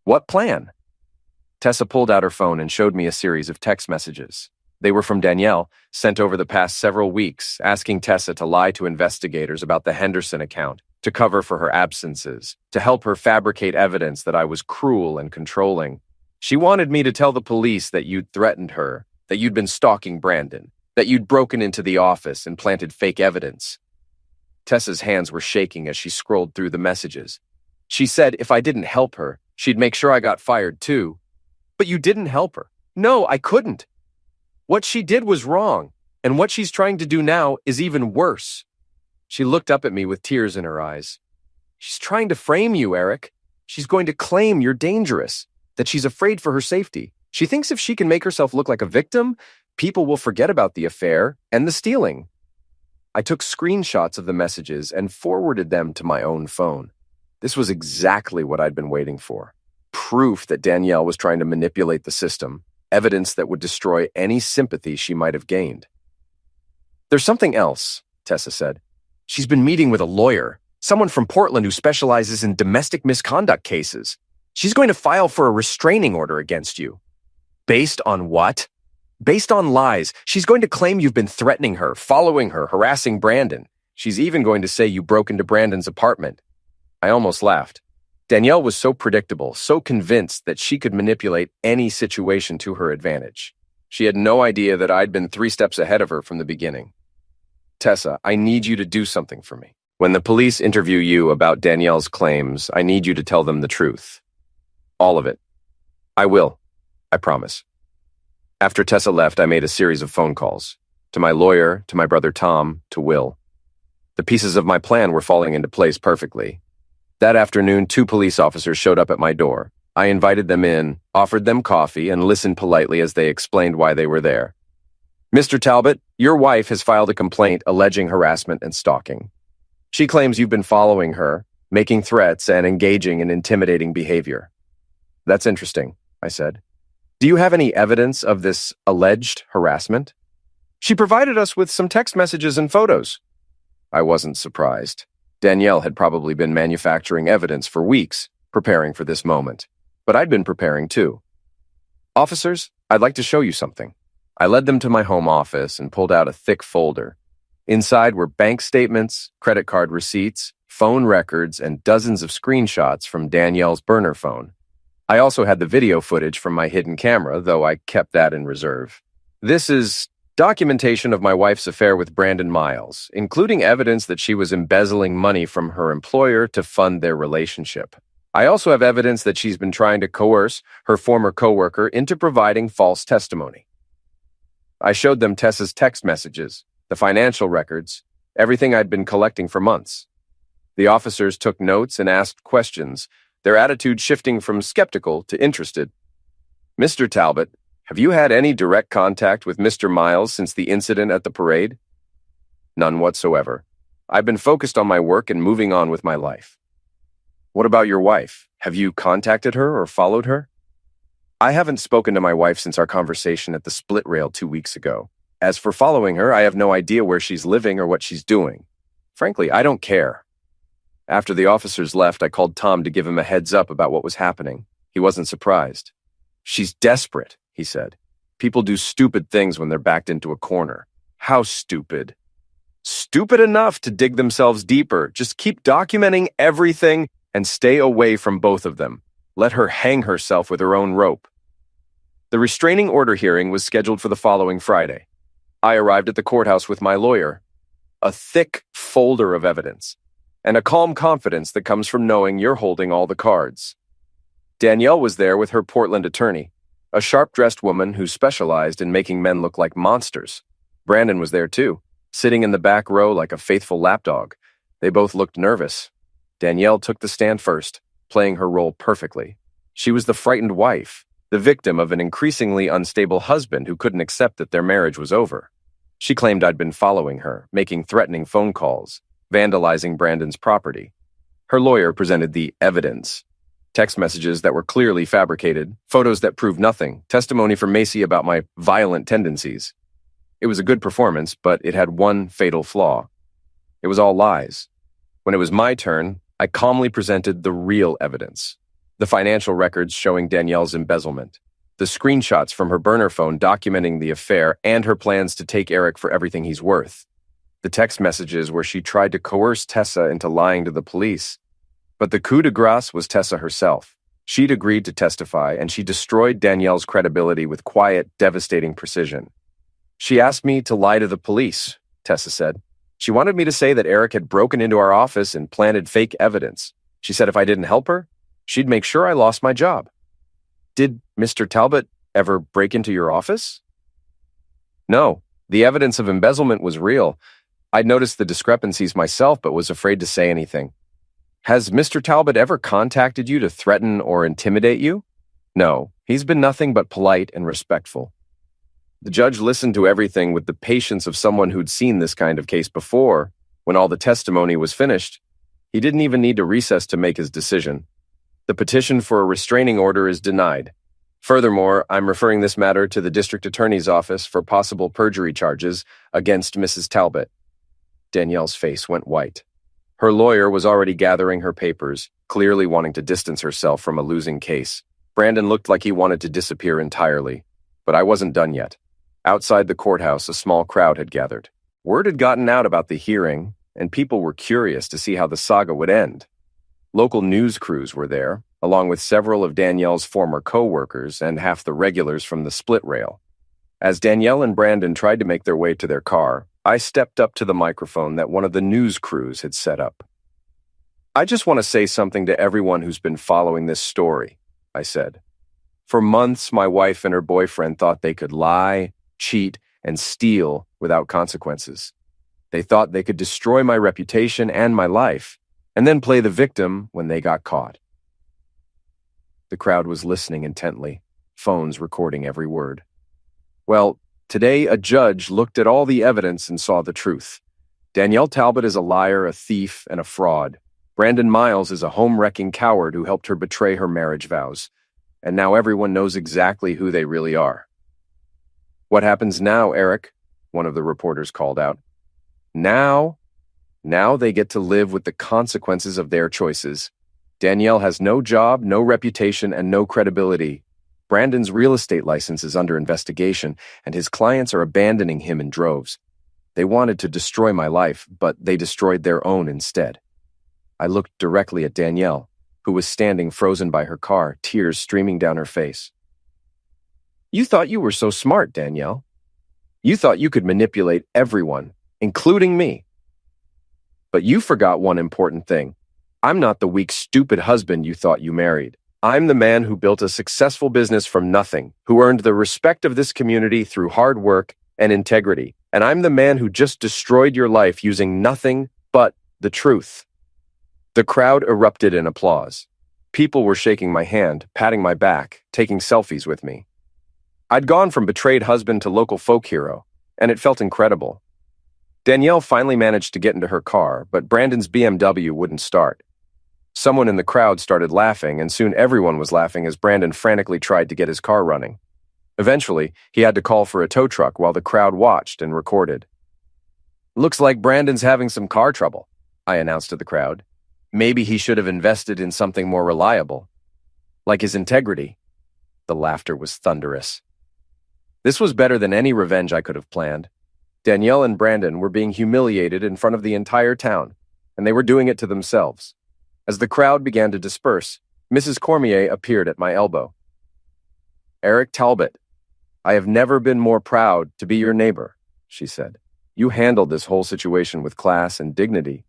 "What plan?" Tessa pulled out her phone and showed me a series of text messages. They were from Danielle, sent over the past several weeks, asking Tessa to lie to investigators about the Henderson account, to cover for her absences, to help her fabricate evidence that I was cruel and controlling. She wanted me to tell the police that you'd threatened her, that you'd been stalking Brandon, that you'd broken into the office and planted fake evidence. Tessa's hands were shaking as she scrolled through the messages. She said if I didn't help her, she'd make sure I got fired too. "But you didn't help her." "No, I couldn't. What she did was wrong, and what she's trying to do now is even worse." She looked up at me with tears in her eyes. "She's trying to frame you, Eric. She's going to claim you're dangerous, that she's afraid for her safety. She thinks if she can make herself look like a victim, people will forget about the affair and the stealing." I took screenshots of the messages and forwarded them to my own phone. This was exactly what I'd been waiting for. Proof that Danielle was trying to manipulate the system, evidence that would destroy any sympathy she might have gained. "There's something else," Tessa said. "She's been meeting with a lawyer, someone from Portland who specializes in domestic misconduct cases. She's going to file for a restraining order against you." "Based on what?" "Based on lies. She's going to claim you've been threatening her, following her, harassing Brandon. She's even going to say you broke into Brandon's apartment." I almost laughed. Danielle was so predictable, so convinced that she could manipulate any situation to her advantage. She had no idea that I'd been 3 steps ahead of her from the beginning. "Tessa, I need you to do something for me. When the police interview you about Danielle's claims, I need you to tell them the truth. All of it." "I will. I promise." After Tessa left, I made a series of phone calls. To my lawyer, to my brother Tom, to Will. The pieces of my plan were falling into place perfectly. That afternoon, 2 police officers showed up at my door. I invited them in, offered them coffee, and listened politely as they explained why they were there. "Mr. Talbot, your wife has filed a complaint alleging harassment and stalking. She claims you've been following her, making threats, and engaging in intimidating behavior." "That's interesting," I said. "Do you have any evidence of this alleged harassment?" "She provided us with some text messages and photos." I wasn't surprised. Danielle had probably been manufacturing evidence for weeks, preparing for this moment. But I'd been preparing too. "Officers, I'd like to show you something." I led them to my home office and pulled out a thick folder. Inside were bank statements, credit card receipts, phone records, and dozens of screenshots from Danielle's burner phone. I also had the video footage from my hidden camera, though I kept that in reserve. "This is documentation of my wife's affair with Brandon Miles, including evidence that she was embezzling money from her employer to fund their relationship. I also have evidence that she's been trying to coerce her former coworker into providing false testimony." I showed them Tessa's text messages, the financial records, everything I'd been collecting for months. The officers took notes and asked questions, their attitude shifting from skeptical to interested. "Mr. Talbot, have you had any direct contact with Mr. Miles since the incident at the parade?" "None whatsoever. I've been focused on my work and moving on with my life." "What about your wife? Have you contacted her or followed her?" "I haven't spoken to my wife since our conversation at the split rail 2 weeks ago. As for following her, I have no idea where she's living or what she's doing. Frankly, I don't care." After the officers left, I called Tom to give him a heads up about what was happening. He wasn't surprised. "She's desperate," he said. "People do stupid things when they're backed into a corner." "How stupid?" "Stupid enough to dig themselves deeper. Just keep documenting everything and stay away from both of them. Let her hang herself with her own rope." The restraining order hearing was scheduled for the following Friday. I arrived at the courthouse with my lawyer, a thick folder of evidence, and a calm confidence that comes from knowing you're holding all the cards. Danielle was there with her Portland attorney, a sharp-dressed woman who specialized in making men look like monsters. Brandon was there too, sitting in the back row like a faithful lapdog. They both looked nervous. Danielle took the stand first, playing her role perfectly. She was the frightened wife, the victim of an increasingly unstable husband who couldn't accept that their marriage was over. She claimed I'd been following her, making threatening phone calls, vandalizing Brandon's property. Her lawyer presented the evidence. Text messages that were clearly fabricated, photos that proved nothing, testimony from Macy about my violent tendencies. It was a good performance, but it had one fatal flaw. It was all lies. When it was my turn, I calmly presented the real evidence. The financial records showing Danielle's embezzlement. The screenshots from her burner phone documenting the affair and her plans to take Eric for everything he's worth. The text messages where she tried to coerce Tessa into lying to the police. But the coup de grace was Tessa herself. She'd agreed to testify, and she destroyed Danielle's credibility with quiet, devastating precision. She asked me to lie to the police, Tessa said. She wanted me to say that Eric had broken into our office and planted fake evidence. She said if I didn't help her, she'd make sure I lost my job. Did Mr. Talbot ever break into your office? No, the evidence of embezzlement was real. I'd noticed the discrepancies myself, but was afraid to say anything. Has Mr. Talbot ever contacted you to threaten or intimidate you? No, he's been nothing but polite and respectful. The judge listened to everything with the patience of someone who'd seen this kind of case before. When all the testimony was finished, he didn't even need to recess to make his decision. The petition for a restraining order is denied. Furthermore, I'm referring this matter to the district attorney's office for possible perjury charges against Mrs. Talbot. Danielle's face went white. Her lawyer was already gathering her papers, clearly wanting to distance herself from a losing case. Brandon looked like he wanted to disappear entirely, but I wasn't done yet. Outside the courthouse, a small crowd had gathered. Word had gotten out about the hearing, and people were curious to see how the saga would end. Local news crews were there, along with several of Danielle's former co-workers and half the regulars from the split rail. As Danielle and Brandon tried to make their way to their car, I stepped up to the microphone that one of the news crews had set up. I just want to say something to everyone who's been following this story, I said. For months, my wife and her boyfriend thought they could lie, cheat, and steal without consequences. They thought they could destroy my reputation and my life, and then play the victim when they got caught. The crowd was listening intently, phones recording every word. Well, today a judge looked at all the evidence and saw the truth. Danielle Talbot is a liar, a thief, and a fraud. Brandon Miles is a home-wrecking coward who helped her betray her marriage vows. And now everyone knows exactly who they really are. What happens now, Eric? One of the reporters called out. Now they get to live with the consequences of their choices. Danielle has no job, no reputation, and no credibility. Brandon's real estate license is under investigation, and his clients are abandoning him in droves. They wanted to destroy my life, but they destroyed their own instead. I looked directly at Danielle, who was standing frozen by her car, tears streaming down her face. You thought you were so smart, Danielle. You thought you could manipulate everyone, including me. But you forgot one important thing. I'm not the weak, stupid husband you thought you married. I'm the man who built a successful business from nothing, who earned the respect of this community through hard work and integrity. And I'm the man who just destroyed your life using nothing but the truth. The crowd erupted in applause. People were shaking my hand, patting my back, taking selfies with me. I'd gone from betrayed husband to local folk hero, and it felt incredible. Danielle finally managed to get into her car, but Brandon's BMW wouldn't start. Someone in the crowd started laughing, and soon everyone was laughing as Brandon frantically tried to get his car running. Eventually, he had to call for a tow truck while the crowd watched and recorded. Looks like Brandon's having some car trouble, I announced to the crowd. Maybe he should have invested in something more reliable, like his integrity. The laughter was thunderous. This was better than any revenge I could have planned. Danielle and Brandon were being humiliated in front of the entire town, and they were doing it to themselves. As the crowd began to disperse, Mrs. Cormier appeared at my elbow. Eric Talbot, I have never been more proud to be your neighbor, she said. You handled this whole situation with class and dignity.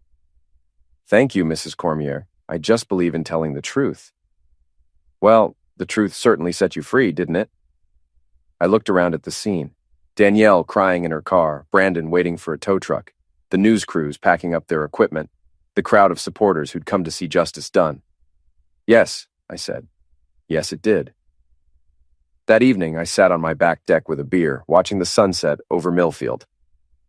Thank you, Mrs. Cormier. I just believe in telling the truth. Well, the truth certainly set you free, didn't it? I looked around at the scene. Danielle crying in her car, Brandon waiting for a tow truck, the news crews packing up their equipment, the crowd of supporters who'd come to see justice done. Yes, I said. Yes, it did. That evening, I sat on my back deck with a beer, watching the sunset over Millfield.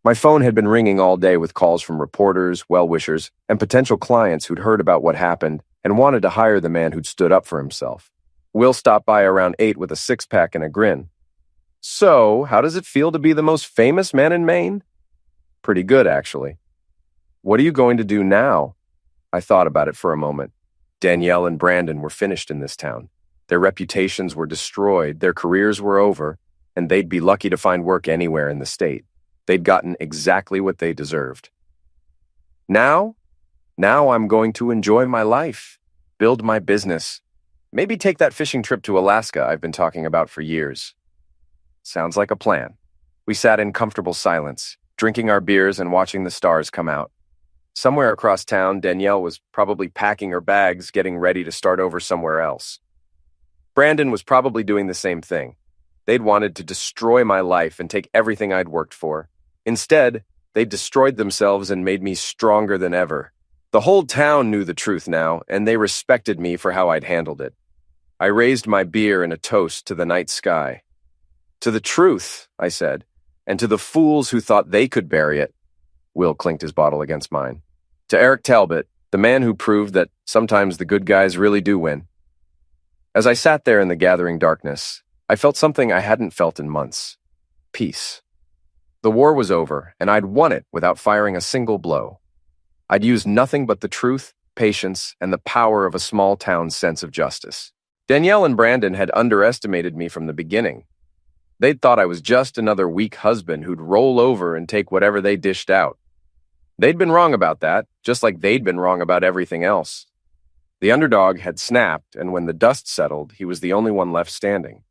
My phone had been ringing all day with calls from reporters, well-wishers, and potential clients who'd heard about what happened and wanted to hire the man who'd stood up for himself. Will stopped by around 8 with a six-pack and a grin. "So, how does it feel to be the most famous man in Maine?" "Pretty good, actually." "What are you going to do now?" I thought about it for a moment. Danielle and Brandon were finished in this town. Their reputations were destroyed, their careers were over, and they'd be lucky to find work anywhere in the state. They'd gotten exactly what they deserved. Now I'm going to enjoy my life, build my business, maybe take that fishing trip to Alaska I've been talking about for years. Sounds like a plan. We sat in comfortable silence, drinking our beers and watching the stars come out. Somewhere across town, Danielle was probably packing her bags, getting ready to start over somewhere else. Brandon was probably doing the same thing. They'd wanted to destroy my life and take everything I'd worked for. Instead, they destroyed themselves and made me stronger than ever. The whole town knew the truth now, and they respected me for how I'd handled it. I raised my beer in a toast to the night sky. "To the truth," I said, "and to the fools who thought they could bury it." Will clinked his bottle against mine. "To Eric Talbot, the man who proved that sometimes the good guys really do win." As I sat there in the gathering darkness, I felt something I hadn't felt in months. Peace. The war was over, and I'd won it without firing a single blow. I'd used nothing but the truth, patience, and the power of a small town's sense of justice. Danielle and Brandon had underestimated me from the beginning. They'd thought I was just another weak husband who'd roll over and take whatever they dished out. They'd been wrong about that, just like they'd been wrong about everything else. The underdog had snapped, and when the dust settled, he was the only one left standing.